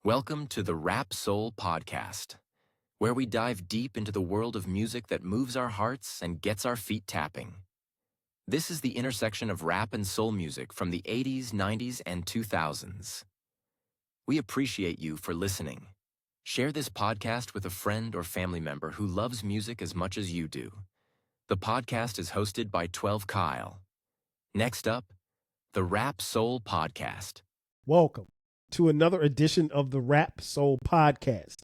Welcome to the Rap Soul Podcast, where we dive deep into the world of music that moves our hearts and gets our feet tapping. This is the intersection of rap and soul music from the 80s, 90s, and 2000s. We appreciate you for listening. Share this podcast with a friend or family member who loves music as much as you do. The podcast is hosted by 12 Kyle. Next up, the Rap Soul Podcast. Welcome to another edition of the Rap Soul Podcast.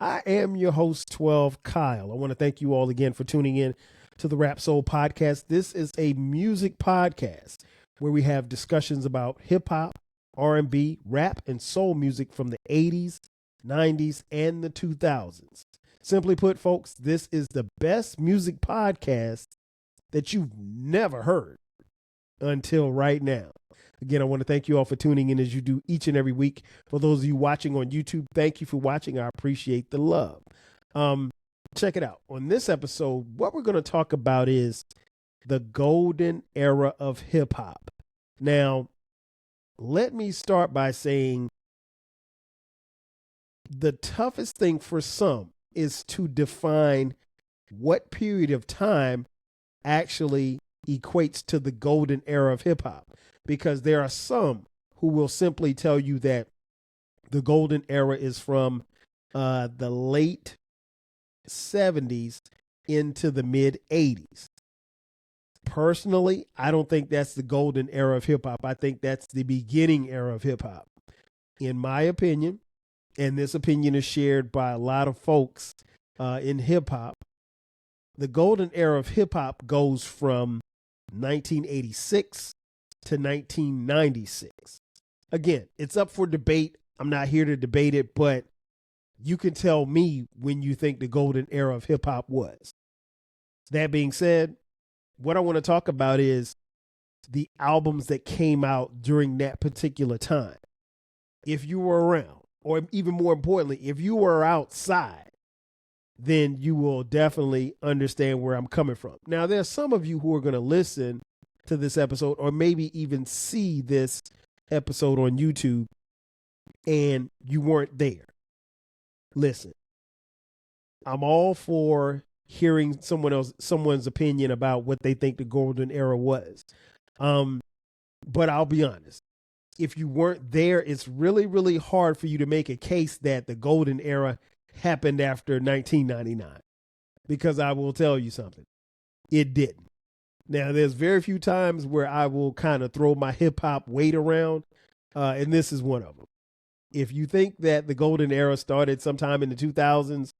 I am your host, 12 Kyle. I want to thank you all again for tuning in to the Rap Soul Podcast. This is a music podcast where we have discussions about hip-hop, R&B, rap, and soul music from the 80s, 90s, and the 2000s. Simply put, folks, this is the best music podcast that you've never heard until right now. Again, I want to thank you all for tuning in as you do each and every week. For those of you watching on YouTube, thank you for watching. I appreciate the love. Check it out. On this episode, what we're going to talk about is the golden era of hip hop. Now, let me start by saying the toughest thing for some is to define what period of time actually equates to the golden era of hip hop. Because there are some who will simply tell you that the golden era is from the late 70s into the mid 80s. Personally, I don't think that's the golden era of hip hop. I think that's the beginning era of hip hop. In my opinion, and this opinion is shared by a lot of folks in hip hop, the golden era of hip hop goes from 1986 to 1996. Again, it's up for debate. I'm not here to debate it, but you can tell me when you think the golden era of hip hop was. That being said, what I want to talk about is the albums that came out during that particular time. If you were around, or even more importantly, if you were outside, then you will definitely understand where I'm coming from. Now, there's some of you who are going to listen to this episode, or maybe even see this episode on YouTube, and you weren't there. Listen, I'm all for hearing someone's opinion about what they think the golden era was. But I'll be honest, if you weren't there, it's really, really hard for you to make a case that the golden era happened after 1999, because I will tell you something, it didn't. Now, there's very few times where I will kind of throw my hip hop weight around, and this is one of them. If you think that the golden era started sometime in the 2000s,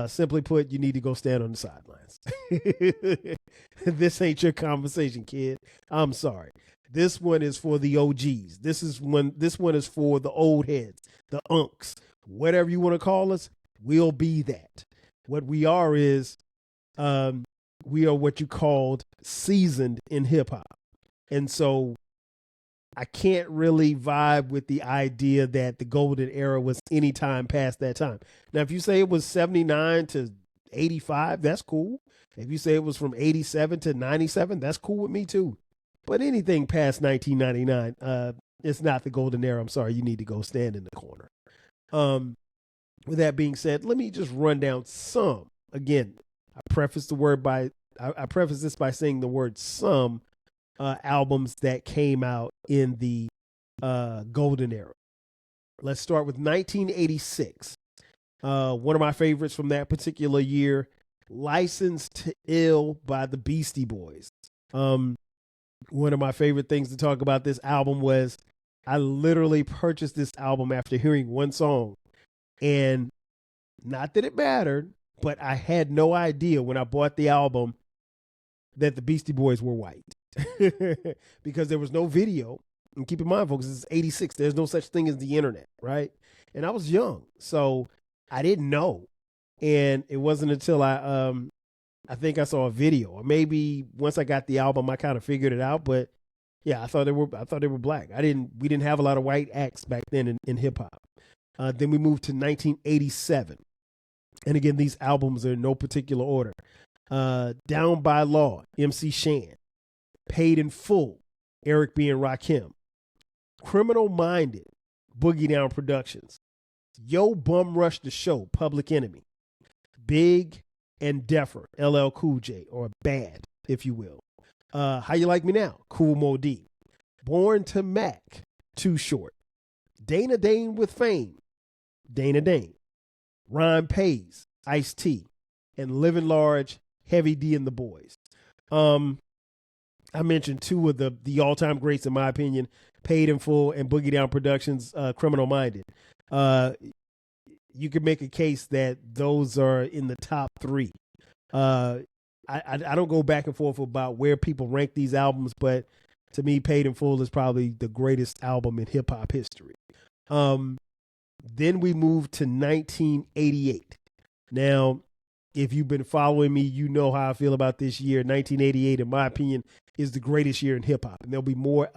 simply put, you need to go stand on the sidelines. This ain't your conversation, kid. I'm sorry. This one is for the OGs. This one is for the old heads, the unks, whatever you want to call us. We'll be that. What we are is, we are what you called seasoned in hip hop. And so I can't really vibe with the idea that the golden era was any time past that time. Now, if you say it was 79 to 85, that's cool. If you say it was from 87 to 97, that's cool with me too. But anything past 1999, it's not the golden era. I'm sorry, you need to go stand in the corner. With that being said, let me just run down some. Again, I preface this by saying the word some albums that came out in the golden era. Let's start with 1986. One of my favorites from that particular year, Licensed to Ill by the Beastie Boys. One of my favorite things to talk about this album was I literally purchased this album after hearing one song. And not that it mattered, but I had no idea when I bought the album that the Beastie Boys were white. Because there was no video. And keep in mind, folks, this is 86. There's no such thing as the internet, right? And I was young, so I didn't know. And it wasn't until I think I saw a video, or maybe once I got the album, I kind of figured it out. But yeah, I thought they were black. We didn't have a lot of white acts back then in hip hop. Then we moved to 1987. And again, these albums are in no particular order. Down by Law, MC Shan. Paid in Full, Eric B. and Rakim. Criminal Minded, Boogie Down Productions. Yo Bum Rush the Show, Public Enemy. Big and Deffer, LL Cool J, or Bad, if you will. How You Like Me Now, Cool Mo D. Born to Mac, Too Short. Dana Dane with Fame, Dana Dane. Rhyme Pays, Ice-T. And Living Large, Heavy D and the Boys. I mentioned two of the all-time greats, in my opinion, Paid in Full and Boogie Down Productions, Criminal Minded. You could make a case that those are in the top three. I don't go back and forth about where people rank these albums, but to me, Paid in Full is probably the greatest album in hip-hop history. Then we move to 1988. Now, if you've been following me, you know how I feel about this year. 1988, in my opinion, is the greatest year in hip-hop. And there'll be more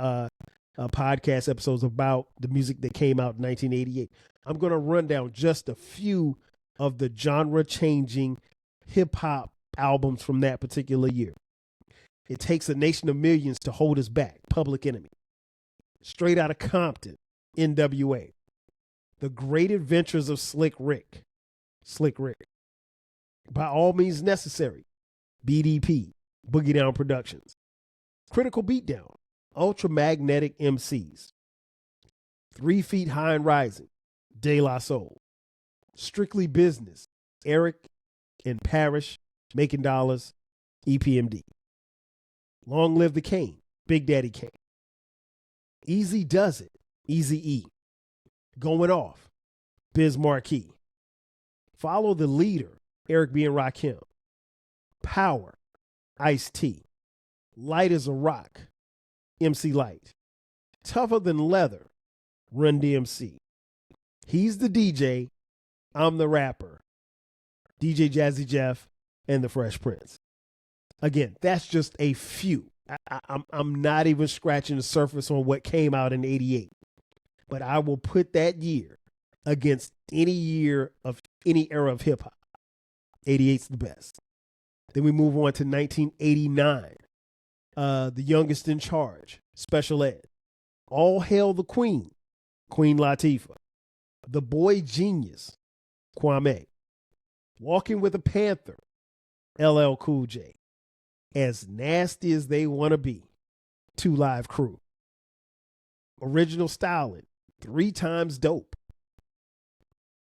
podcast episodes about the music that came out in 1988. I'm going to run down just a few of the genre-changing hip-hop albums from that particular year. It Takes a Nation of Millions to Hold Us Back, Public Enemy. Straight Outta Compton, NWA. The Great Adventures of Slick Rick. By All Means Necessary, BDP, Boogie Down Productions. Critical Beatdown, Ultramagnetic MCs. 3 Feet High and Rising, De La Soul. Strictly Business, Eric and Parrish, Making Dollars, EPMD. Long Live the Kane, Big Daddy Kane. Easy Does It, Eazy-E. Going Off, Biz Markie. Follow the Leader, Eric B. and Rakim. Power, Ice-T. Light as a Rock, MC Light. Tougher Than Leather, Run DMC. He's the DJ, I'm the Rapper, DJ Jazzy Jeff, and the Fresh Prince. Again, that's just a few. I'm not even scratching the surface on what came out in 88. But I will put that year against any year of any era of hip hop. 88's the best. Then we move on to 1989. The Youngest in Charge, Special Ed. All Hail the Queen, Queen Latifah. The Boy Genius, Kwame. Walking with a Panther, LL Cool J. As Nasty as They Wanna Be, 2 Live Crew. Original Styling, 3 Times Dope.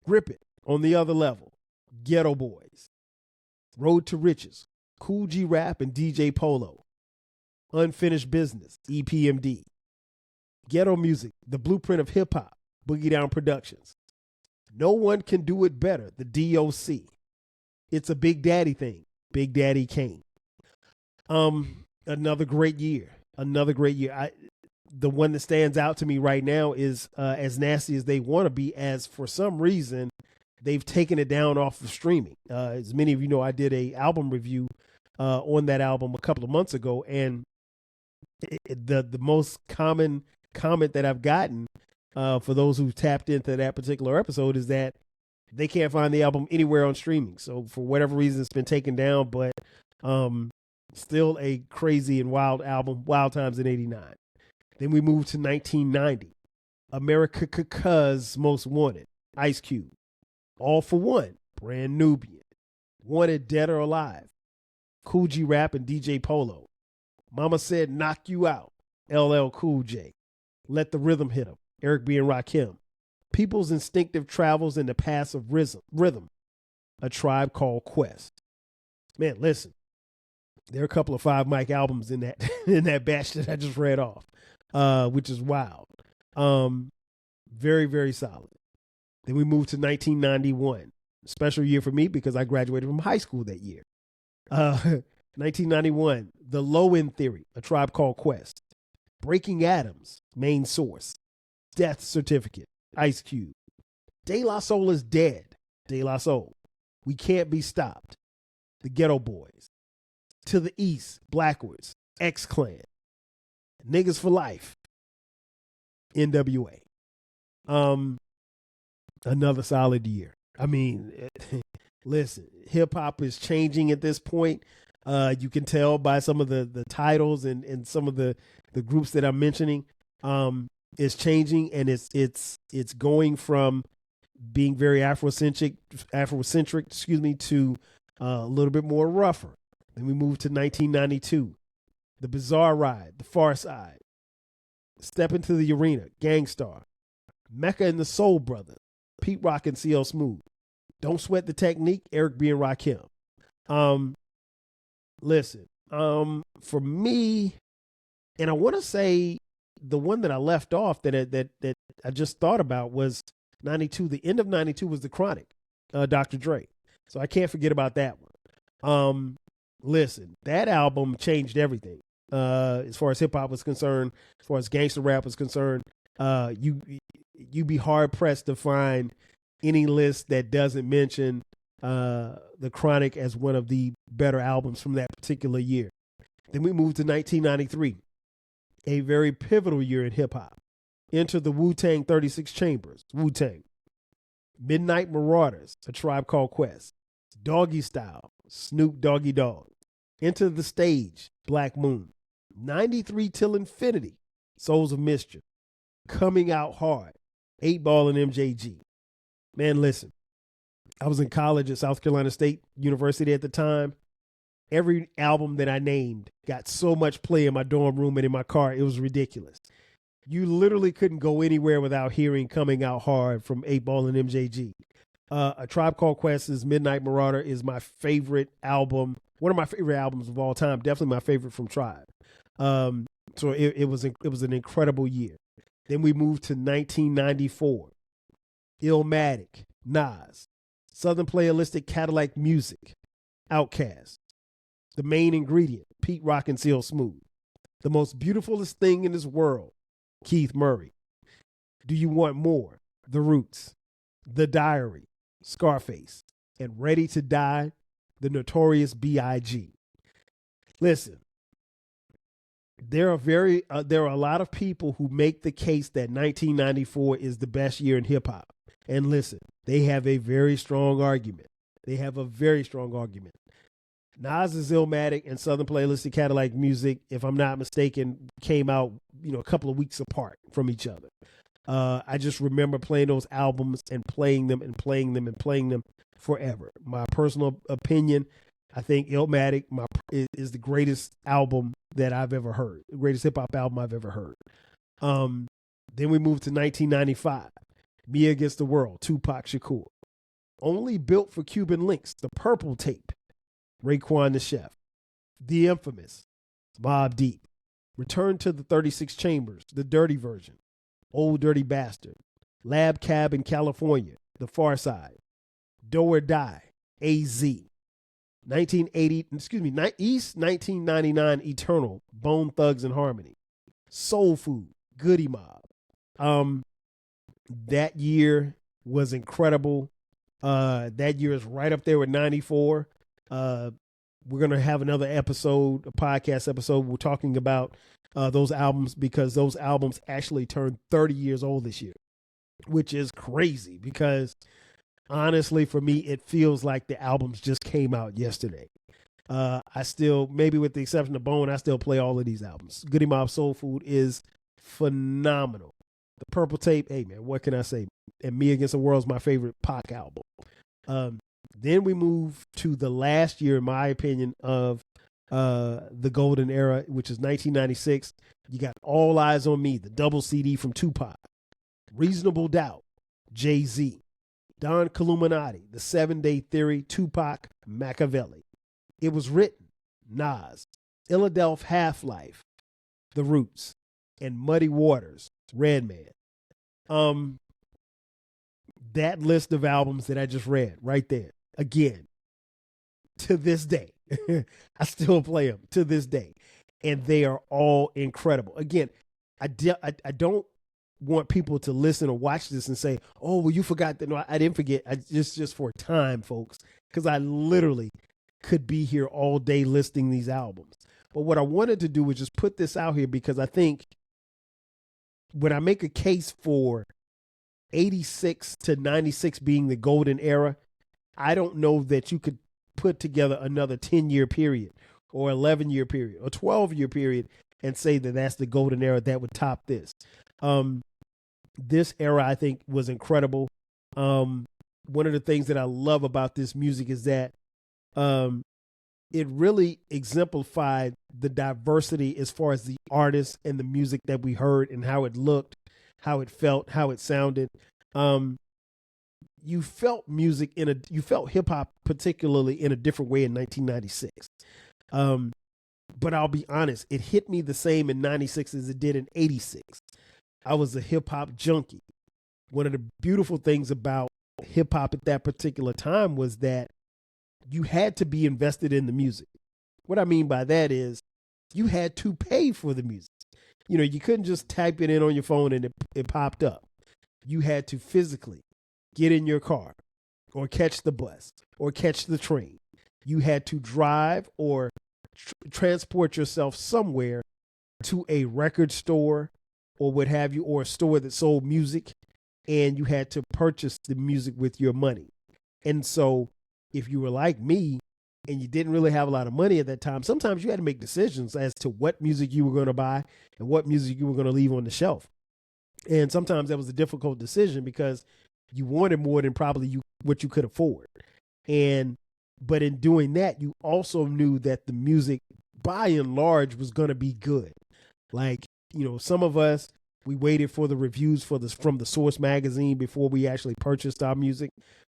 Grip It, On the Other Level, Ghetto Boys. Road to Riches, Cool G Rap and DJ Polo. Unfinished Business, EPMD. Ghetto Music, The Blueprint of Hip Hop, Boogie Down Productions. No One Can Do It Better, The DOC. It's a Big Daddy Thing, Big Daddy Kane. Another great year. The one that stands out to me right now is As Nasty as They Want to Be, as for some reason they've taken it down off of streaming. As many of you know, I did a album review on that album a couple of months ago, and the most common comment that I've gotten for those who've tapped into that particular episode is that they can't find the album anywhere on streaming. So for whatever reason, it's been taken down, but still a crazy and wild album, Wild Times in 89. Then we move to 1990. America's Most Wanted, Ice Cube. All for One, Brand Nubian. Wanted Dead or Alive, Cool G Rap and DJ Polo. Mama Said Knock You Out, LL Cool J. Let the Rhythm Hit 'Em, Eric B. and Rakim. People's Instinctive Travels in the Paths of Rhythm, A Tribe Called Quest. Man, listen, there are a couple of 5 mic albums in that in that batch that I just read off, which is wild. Very, very solid. Then we move to 1991. Special year for me because I graduated from high school that year. 1991, The Low End Theory, A Tribe Called Quest. Breaking Atoms, Main Source. Death Certificate, Ice Cube. De La Soul is Dead, De La Soul. We Can't Be Stopped, The Ghetto Boys. To the East, Blackwards, X-Clan. Niggas for Life, NWA. Another solid year. I mean, listen, hip hop is changing at this point. You can tell by some of the titles and some of the groups that I'm mentioning. is changing, and it's going from being very Afrocentric, to a little bit more rougher. Then we move to 1992, The Bizarre Ride, The Far Side, Step Into the Arena, Gangstar, Mecca and the Soul Brothers, Pete Rock and CL Smooth, Don't Sweat the Technique, Eric B. and Rakim. Listen, for me, and I want to say the one that I left off that I just thought about was 92. The end of 92 was The Chronic, Dr. Dre. So I can't forget about that one. Listen, that album changed everything. As far as hip hop was concerned, as far as gangster rap was concerned, you'd be hard pressed to find any list that doesn't mention The Chronic as one of the better albums from that particular year. Then we moved to 1993, a very pivotal year in hip hop. Enter the Wu-Tang 36 Chambers, Wu-Tang. Midnight Marauders, A Tribe Called Quest. Doggy Style, Snoop Doggy Dogg. Enter the Stage, Black Moon. 93 Till Infinity, Souls of Mischief. Coming Out Hard, 8 Ball and MJG. Man, listen, I was in college at South Carolina State University at the time. Every album that I named got so much play in my dorm room and in my car, it was ridiculous. You literally couldn't go anywhere without hearing Coming Out Hard from 8 Ball and MJG. A Tribe Called Quest's Midnight Marauder is my favorite album, one of my favorite albums of all time, definitely my favorite from Tribe. So it was an incredible year. Then we moved to 1994. Illmatic, Nas. Southern Playalistic Cadillac Music, Outkast. The Main Ingredient, Pete Rock and CL Smooth. The Most Beautifulest Thing in This World, Keith Murray. Do You Want More, The Roots. The Diary, Scarface. And Ready to Die, The Notorious B.I.G. Listen, there are a lot of people who make the case that 1994 is the best year in hip hop. And listen, they have a very strong argument. Nas's Illmatic and Southern Playalistic Cadillac Music, if I'm not mistaken, came out, a couple of weeks apart from each other. I just remember playing those albums and playing them forever. My personal opinion, I think Illmatic is the greatest album that I've ever heard, the greatest hip hop album I've ever heard. Then we moved to 1995, Me Against the World, Tupac Shakur. Only Built for Cuban Links, The Purple Tape, Raekwon the Chef. The Infamous, Mobb Deep. Return to the 36 Chambers, the dirty version, Old Dirty Bastard. Lab Cab in California, The Far Side. Do or Die, AZ. East 1999 Eternal, Bone Thugs and Harmony. Soul Food, Goody Mob. That year was incredible. That year is right up there with 94. We're going to have another episode, a podcast episode. We're talking about those albums because those albums actually turned 30 years old this year, which is crazy because honestly, for me, it feels like the albums just came out yesterday. I still, maybe with the exception of Bone, I still play all of these albums. Goody Mob Soul Food is phenomenal. The Purple Tape, hey man, what can I say? And Me Against the World is my favorite Pac album. Then we move to the last year, in my opinion, of the golden era, which is 1996. You got All Eyes on Me, the double CD from Tupac. Reasonable Doubt, Jay-Z. Don Killuminati, The 7 Day Theory, Tupac, Machiavelli. It Was Written, Nas. Philadelphia Half-Life, The Roots. And Muddy Waters, Redman. That list of albums that I just read right there, again, to this day, I still play them to this day. And they are all incredible. Again, I don't want people to listen or watch this and say, oh, well, you forgot that. No, I didn't forget. Just for time, folks, because I literally could be here all day listing these albums. But what I wanted to do was just put this out here because I think when I make a case for 86 to 96 being the golden era, I don't know that you could put together another 10-year period or 11-year period or 12-year period and say that that's the golden era that would top this. This era, I think, was incredible. One of the things that I love about this music is that it really exemplified the diversity as far as the artists and the music that we heard and how it looked, how it felt, how it sounded. You felt you felt hip hop particularly in a different way in 1996. But I'll be honest, it hit me the same in 96 as it did in 86. I was a hip hop junkie. One of the beautiful things about hip hop at that particular time was that you had to be invested in the music. What I mean by that is you had to pay for the music. You know, you couldn't just type it in on your phone and it popped up. You had to physically get in your car or catch the bus or catch the train. You had to drive or transport yourself somewhere to a record store or what have you, or a store that sold music, and you had to purchase the music with your money. And so if you were like me and you didn't really have a lot of money at that time, sometimes you had to make decisions as to what music you were going to buy and what music you were going to leave on the shelf. And sometimes that was a difficult decision because you wanted more than probably what you could afford. But in doing that, you also knew that the music by and large was going to be good. Like, you know, some of us, we waited for the reviews from the Source magazine before we actually purchased our music.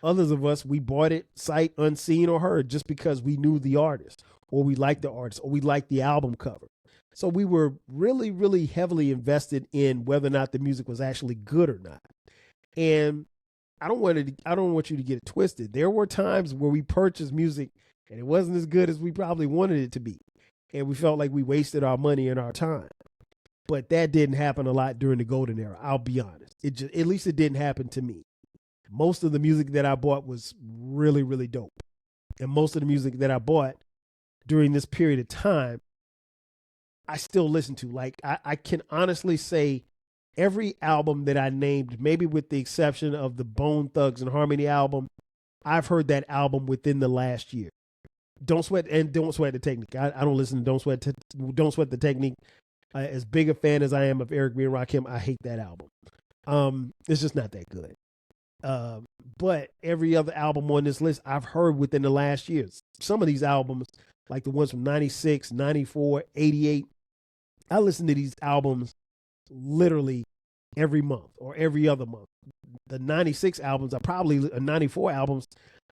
Others of us, we bought it sight unseen or heard just because we knew the artist or we liked the artist or we liked the album cover. So we were really, really heavily invested in whether or not the music was actually good or not. And I don't want you to get it twisted. There were times where we purchased music and it wasn't as good as we probably wanted it to be. And we felt like we wasted our money and our time. But that didn't happen a lot during the golden era. I'll be honest. At least it didn't happen to me. Most of the music that I bought was really, really dope. And most of the music that I bought during this period of time, I still listen to. Like, I can honestly say every album that I named, maybe with the exception of the Bone Thugs and Harmony album, I've heard that album within the last year. Don't Sweat the Technique. I don't listen to Don't Sweat the Technique. As big a fan as I am of Eric B. and Rakim, I hate that album. It's just not that good. But every other album on this list I've heard within the last years. Some of these albums, like the ones from 96, 94, 88, I listen to these albums literally every month or every other month. The 96 albums, 94 albums,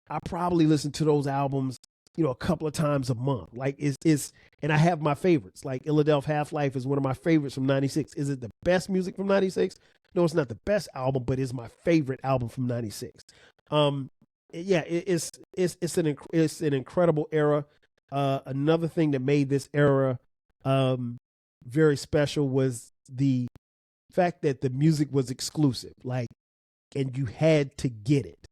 I probably listen to those albums, you know, a couple of times a month. Like it's and I have my favorites. Like Philadelphia Half-Life is one of my favorites from 96. Is it the best music from 96? No, it's not the best album, but it's my favorite album from 96. It's an incredible era. Another thing that made this era very special was the fact that the music was exclusive, like, and you had to get it.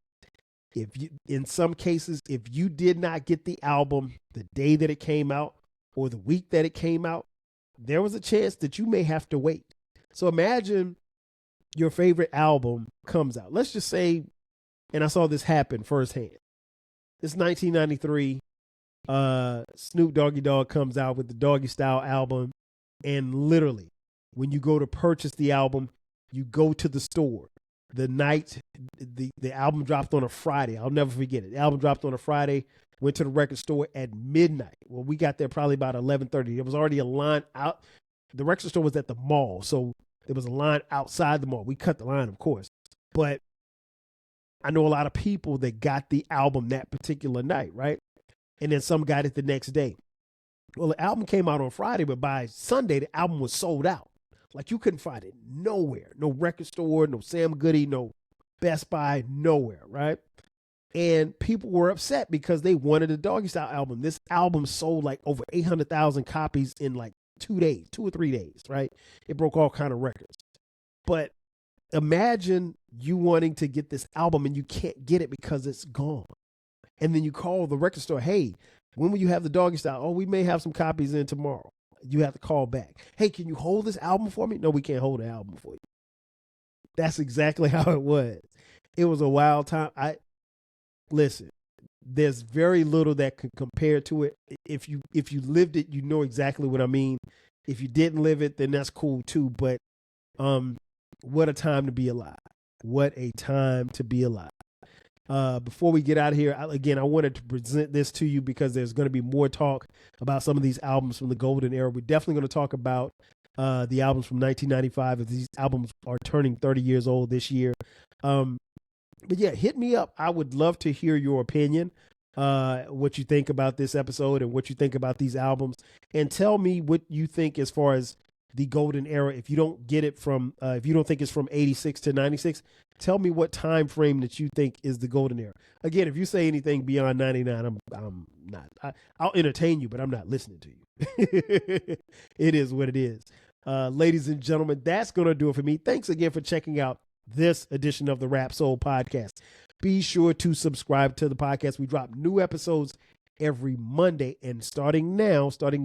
In some cases, if you did not get the album the day that it came out or the week that it came out, there was a chance that you may have to wait. So imagine your favorite album comes out. Let's just say, and I saw this happen firsthand. It's 1993. Snoop Doggy Dogg comes out with the Doggy Style album, and literally, when you go to purchase the album, you go to the store. The night the album dropped on a Friday. I'll never forget it. The album dropped on a Friday. Went to the record store at midnight. Well, we got there probably about 11:30. There was already a line out. The record store was at the mall, so there was a line outside the mall. We cut the line, of course. But I know a lot of people that got the album that particular night, right? And then some got it the next day. Well, the album came out on Friday, but by Sunday, the album was sold out. Like, you couldn't find it nowhere. No record store, no Sam Goody, no Best Buy, nowhere, right? And people were upset because they wanted a Doggy Style album. This album sold like over 800,000 copies in like 2 or 3 days, right? It broke all kind of records. But imagine you wanting to get this album and you can't get it because it's gone. And then you call the record store, hey, when will you have the Doggy Style? Oh, we may have some copies in tomorrow. You have to call back. Hey, can you hold this album for me? No, we can't hold the album for you. That's exactly how it was. It was a wild time. Listen, there's very little that could compare to it. If you lived it, you know exactly what I mean. If you didn't live it, then that's cool too. But What a time to be alive. What a time to be alive. Before we get out of here, I wanted to present this to you because there's going to be more talk about some of these albums from the golden era. We're definitely going to talk about the albums from 1995, as these albums are turning 30 years old this year. But yeah, hit me up. I would love to hear your opinion, what you think about this episode and what you think about these albums, and tell me what you think as far as the golden era. If you don't get it from, if you don't think it's from 86 to 96, tell me what time frame that you think is the golden era. Again, if you say anything beyond 99, I'm not. I'll entertain you, but I'm not listening to you. It is what it is. Ladies and gentlemen, that's going to do it for me. Thanks again for checking out this edition of the Rap Soul Podcast. Be sure to subscribe to the podcast. We drop new episodes every Monday, and starting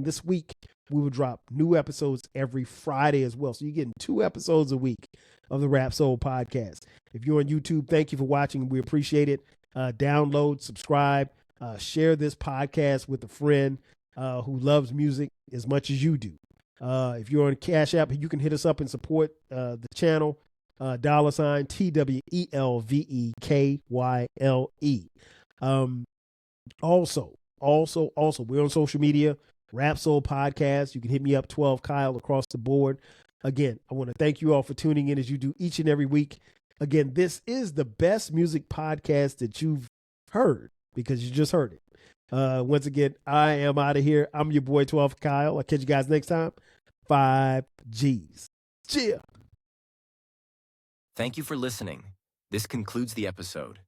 this week, we will drop new episodes every Friday as well. So you're getting 2 episodes a week of the Rap Soul Podcast. If you're on YouTube, thank you for watching. We appreciate it. Download, subscribe, share this podcast with a friend who loves music as much as you do. If you're on Cash App, you can hit us up and support the channel. $TWELVEKYLE. Also, we're on social media, Rap Soul Podcast. You can hit me up, 12 Kyle, across the board. Again, I want to thank you all for tuning in as you do each and every week. Again, this is the best music podcast that you've heard, because you just heard it. Once again, I am out of here. I'm your boy, 12 Kyle. I'll catch you guys next time. 5 G's. Cheer. Thank you for listening. This concludes the episode.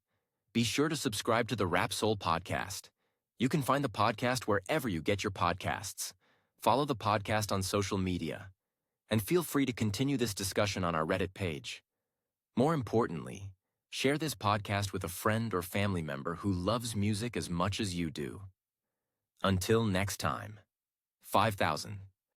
Be sure to subscribe to the Rap Soul Podcast. You can find the podcast wherever you get your podcasts. Follow the podcast on social media. And feel free to continue this discussion on our Reddit page. More importantly, share this podcast with a friend or family member who loves music as much as you do. Until next time, 5,000.